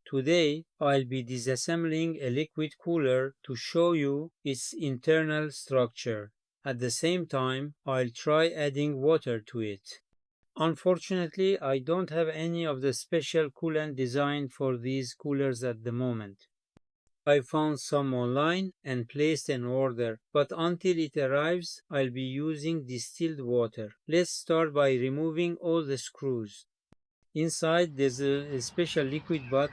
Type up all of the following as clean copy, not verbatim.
Today, I'll be disassembling a liquid cooler to show you its internal structure. At the same time, I'll try adding water to it. Unfortunately, I don't have any of the special coolant designed for these coolers at the moment. I found some online and placed an order, but until it arrives, I'll be using distilled water. Let's start by removing all the screws. Inside there's a special liquid, but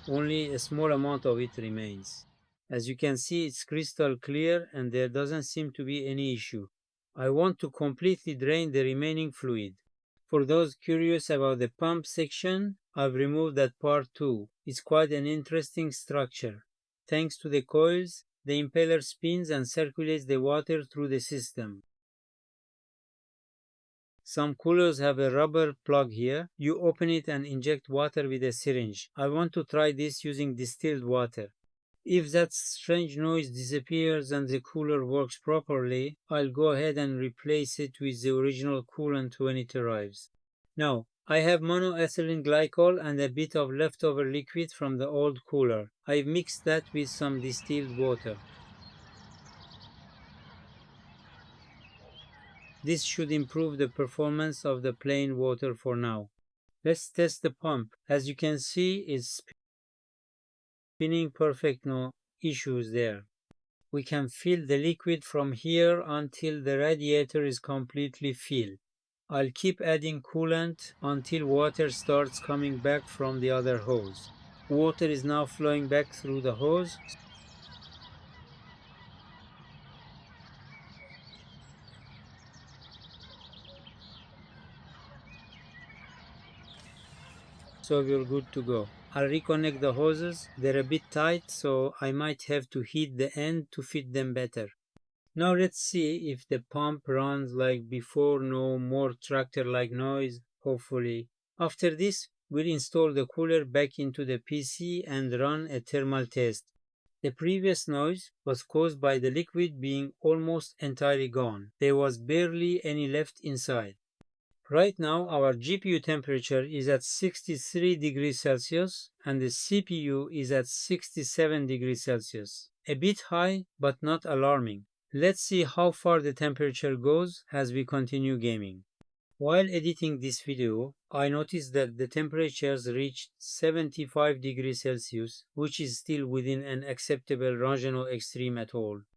only a small amount of it remains. As you can see, it's crystal clear and there doesn't seem to be any issue. I want to completely drain the remaining fluid. For those curious about the pump section, I've removed that part too. It's quite an interesting structure. Thanks to the coils, the impeller spins and circulates the water through the system. Some coolers have a rubber plug here. You open it and inject water with a syringe. I want to try this using distilled water. If that strange noise disappears and the cooler works properly, I'll go ahead and replace it with the original coolant when it arrives. Now, I have monoethylene glycol and a bit of leftover liquid from the old cooler. I've mixed that with some distilled water. This should improve the performance of the plain water for now. Let's test the pump. As you can see, it's spinning perfect, no issues there. We can fill the liquid from here until the radiator is completely filled. I'll keep adding coolant until water starts coming back from the other hose. Water is now flowing back through the hose. So we're good to go. I'll reconnect the hoses. They're a bit tight, so I might have to heat the end to fit them better. Now let's see if the pump runs like before, no more tractor-like noise, hopefully. After this, we'll install the cooler back into the PC and run a thermal test. The previous noise was caused by the liquid being almost entirely gone. There was barely any left inside. Right now, our GPU temperature is at 63 degrees Celsius and the CPU is at 67 degrees Celsius. A bit high, but not alarming. Let's see how far the temperature goes as we continue gaming. While editing this video, I noticed that the temperatures reached 75 degrees Celsius, which is still within an acceptable range, not extreme at all.